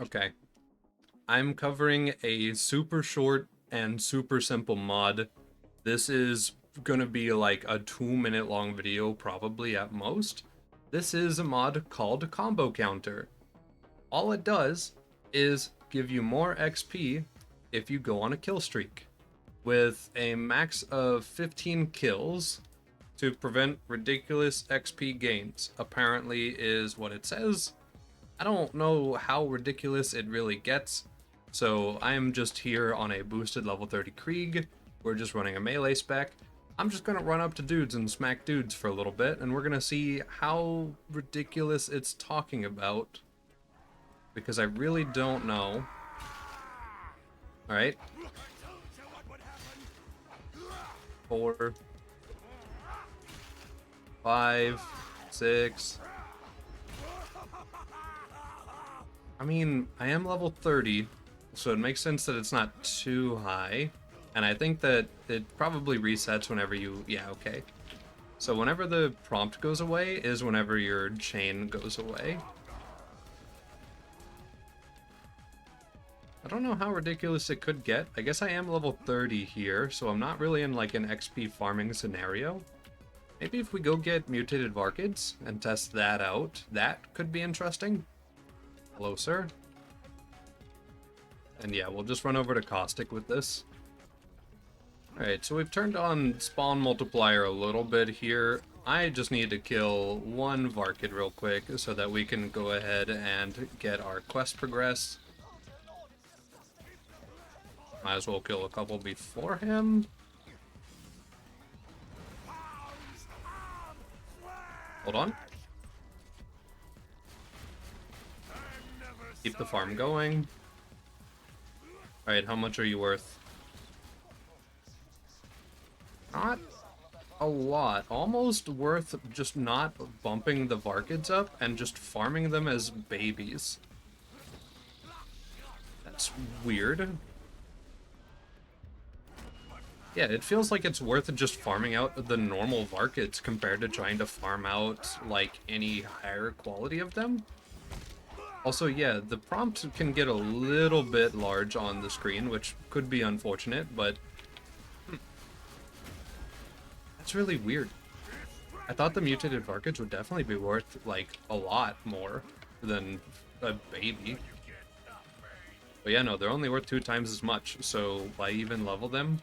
Okay. I'm covering a super short and super simple mod. This is gonna be like a 2 minute long video, probably at most. This is a mod called Combo Counter. All it does is give you more XP if you go on a kill streak, with a max of 15 kills to prevent ridiculous XP gains. Apparently, is what it says. I don't know how ridiculous it really gets, so I am just here on a boosted level 30 Krieg. We're just running a melee spec. I'm just gonna run up to dudes and smack dudes for a little bit, and we're gonna see how ridiculous it's talking about, because I really don't know. Alright. 4, 5, 6. I mean, I am level 30, so it makes sense that it's not too high. And I think that it probably resets whenever you... Yeah, okay. So whenever the prompt goes away is whenever your chain goes away. I don't know how ridiculous it could get. I guess I am level 30 here, so I'm not really in like an XP farming scenario. Maybe if we go get mutated Varkids and test that out, that could be interesting. Hello, sir. And yeah, we'll just run over to Caustic with this. Alright, so we've turned on spawn multiplier a little bit here. I just need to kill one Varkid real quick so that we can go ahead and get our quest progressed. Might as well kill a couple before him. Hold on. Keep the farm going. Alright, how much are you worth? Not a lot. Almost worth just not bumping the Varkids up and just farming them as babies. That's weird. Yeah, it feels like it's worth just farming out the normal Varkids compared to trying to farm out, like, any higher quality of them. Also, yeah, the prompt can get a little bit large on the screen, which could be unfortunate, but... That's really weird. I thought the mutated Varkids would definitely be worth, like, a lot more than a baby. But yeah, no, they're only worth 2 times as much, so why even level them?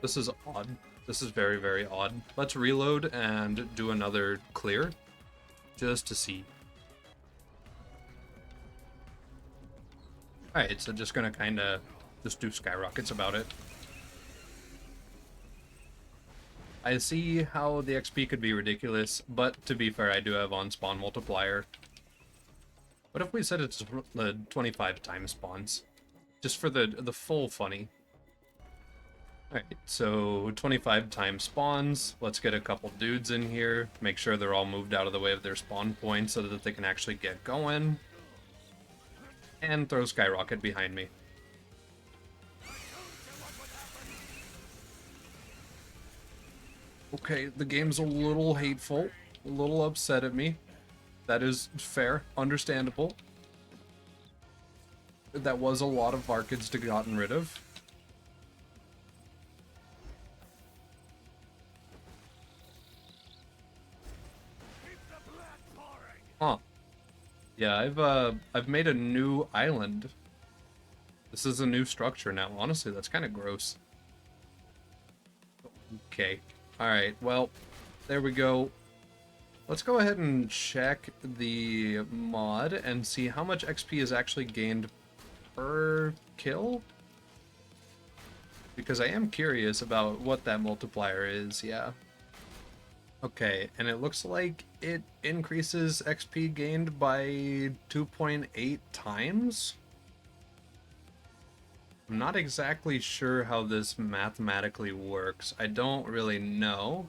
This is odd. This is very, very odd. Let's reload and do another clear, just to see. Alright, so just gonna kinda just do skyrockets about it. I see how the XP could be ridiculous, but to be fair, I do have on spawn multiplier. What if we set it to the 25 times spawns? Just for the full funny. Alright, so 25 times spawns. Let's get a couple dudes in here. Make sure they're all moved out of the way of their spawn points so that they can actually get going. And throw Skyrocket behind me. Okay, the game's a little hateful, a little upset at me. That is fair, understandable. That was a lot of Varkids to get gotten rid of. Huh. Yeah, I've made a new island. This is a new structure now. Honestly, that's kind of gross. Okay. Alright, well, there we go. Let's go ahead and check the mod and see how much XP is actually gained per kill. Because I am curious about what that multiplier is, yeah. Okay, and it looks like it increases XP gained by 2.8 times? I'm not exactly sure how this mathematically works. I don't really know.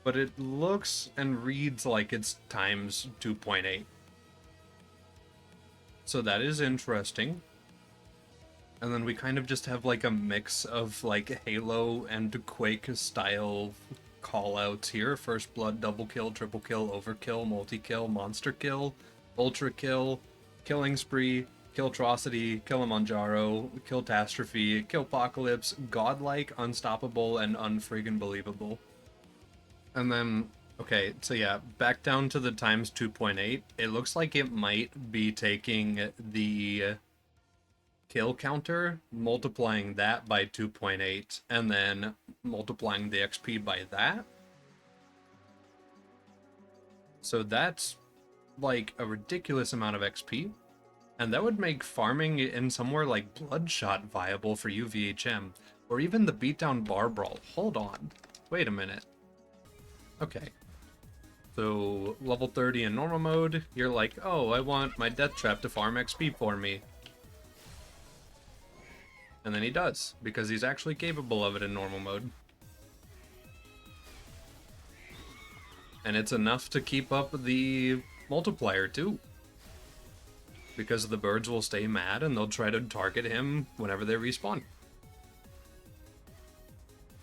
But it looks and reads like it's times 2.8. So that is interesting. And then we kind of just have like a mix of like Halo and Quake style call-outs here. First Blood, double kill, triple kill, overkill, multi-kill, monster kill, ultra kill, killing spree, Killtrocity, Kilimanjaro, Killtastrophe, Killpocalypse, Godlike, Unstoppable, and Unfriggin' Believable. And then, okay, so yeah, back down to the times 2.8. It looks like it might be taking the kill counter, multiplying that by 2.8, and then multiplying the XP by that. So that's like a ridiculous amount of XP. And that would make farming in somewhere like Bloodshot viable for UVHM, or even the Beatdown Bar Brawl. Hold on. Wait a minute. Okay. So, level 30 in normal mode, you're like, oh, I want my Death Trap to farm XP for me. And then he does, because he's actually capable of it in normal mode. And it's enough to keep up the multiplier, too. Because the birds will stay mad and they'll try to target him whenever they respawn.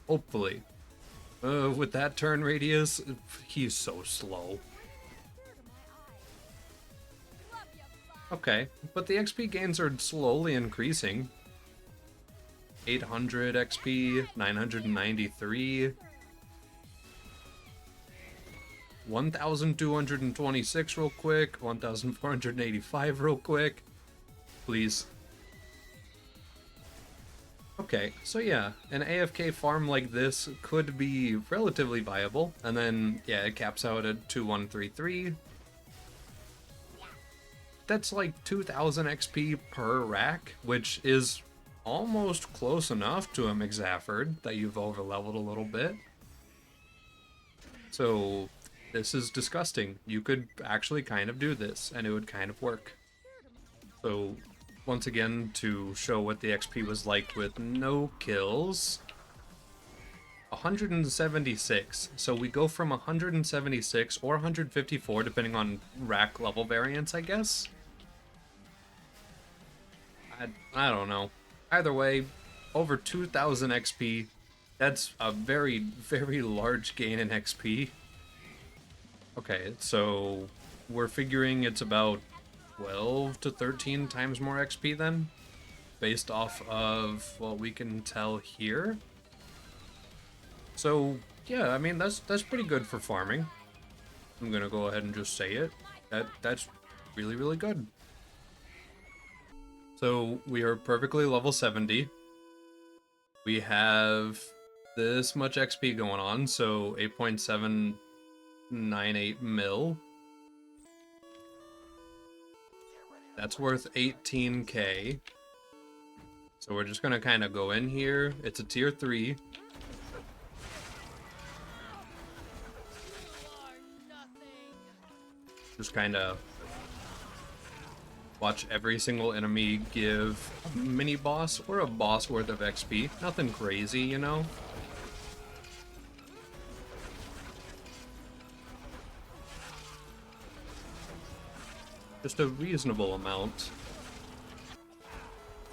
Hopefully. With that turn radius, he's so slow. Okay, but the XP gains are slowly increasing. 800 XP, 993... 1,226 real quick, 1,485 real quick, please. Okay, so yeah, an AFK farm like this could be relatively viable, and then, yeah, it caps out at 2,133. That's like 2,000 XP per rack, which is almost close enough to a McZafford that you've overleveled a little bit. So this is disgusting. You could actually kind of do this, and it would kind of work. So, once again, to show what the XP was like with no kills, 176. So we go from 176 or 154, depending on rack level variance, I guess? I don't know. Either way, over 2,000 XP. That's a very, very large gain in XP. Okay, so we're figuring it's about 12 to 13 times more XP then, based off of what we can tell here. So yeah, I mean that's pretty good for farming. I'm gonna go ahead and just say it. That's really, really good. So we are perfectly level 70. We have this much XP going on, so 8.798 mil. That's worth 18k. So we're just gonna kind of go in here. It's a tier 3. Just kind of watch every single enemy give a mini boss or a boss worth of XP. Nothing crazy, you know? Just a reasonable amount.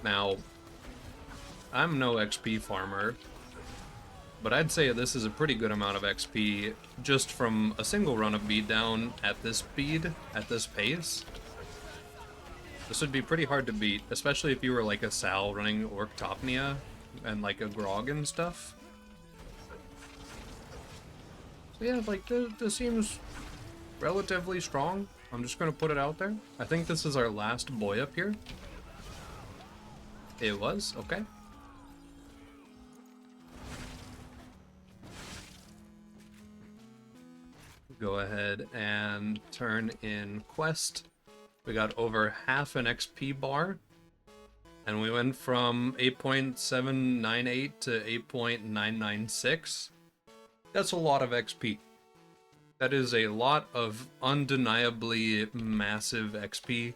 Now, I'm no XP farmer, but I'd say this is a pretty good amount of XP just from a single run of beatdown at this speed, at this pace. This would be pretty hard to beat, especially if you were like a Sal running Orctopnia and like a Grog and stuff. So yeah, like this seems relatively strong. I'm just gonna put it out there. I think this is our last boy up here. It was, okay. Go ahead and turn in quest. We got over half an XP bar. And we went from 8.798 to 8.996. That's a lot of XP. That is a lot of undeniably massive XP.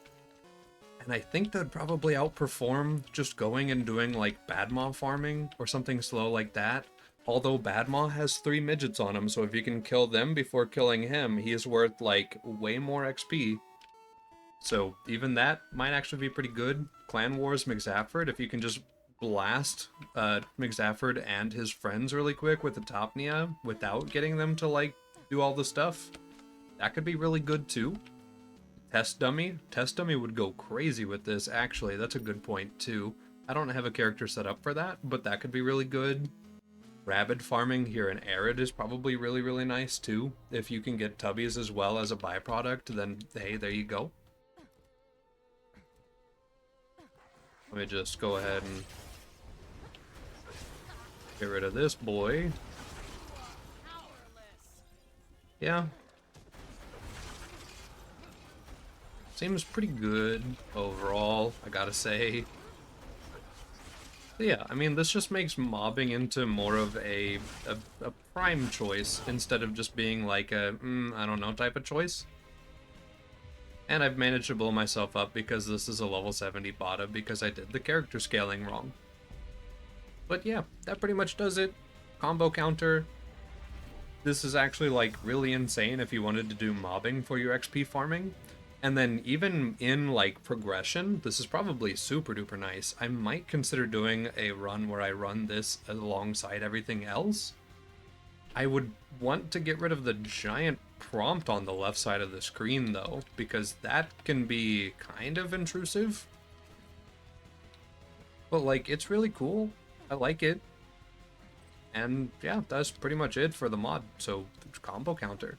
And I think that'd probably outperform just going and doing like Badmaw farming or something slow like that. Although Badmaw has 3 midgets on him, so if you can kill them before killing him, he is worth like way more XP. So even that might actually be pretty good. Clan Wars McZafford, if you can just blast McZafford and his friends really quick with the Topnia without getting them to like do all the stuff. That could be really good too. Test dummy would go crazy with this. Actually, that's a good point too. I don't have a character set up for that, but that could be really good. Rabid farming here in Arid is probably really nice too. If you can get tubbies as well as a byproduct, then hey, there you go. Let me just go ahead and get rid of this boy. Yeah. Seems pretty good overall, I gotta say. But yeah, I mean, this just makes mobbing into more of a prime choice instead of just being like a, I don't know type of choice. And I've managed to blow myself up because this is a level 70 Bada because I did the character scaling wrong. But yeah, that pretty much does it. Combo counter. This is actually like really insane if you wanted to do mobbing for your XP farming. And then even in like progression, this is probably super duper nice. I might consider doing a run where I run this alongside everything else. I would want to get rid of the giant prompt on the left side of the screen though, because that can be kind of intrusive. But like, it's really cool. I like it. And yeah, that's pretty much it for the mod. So, combo counter.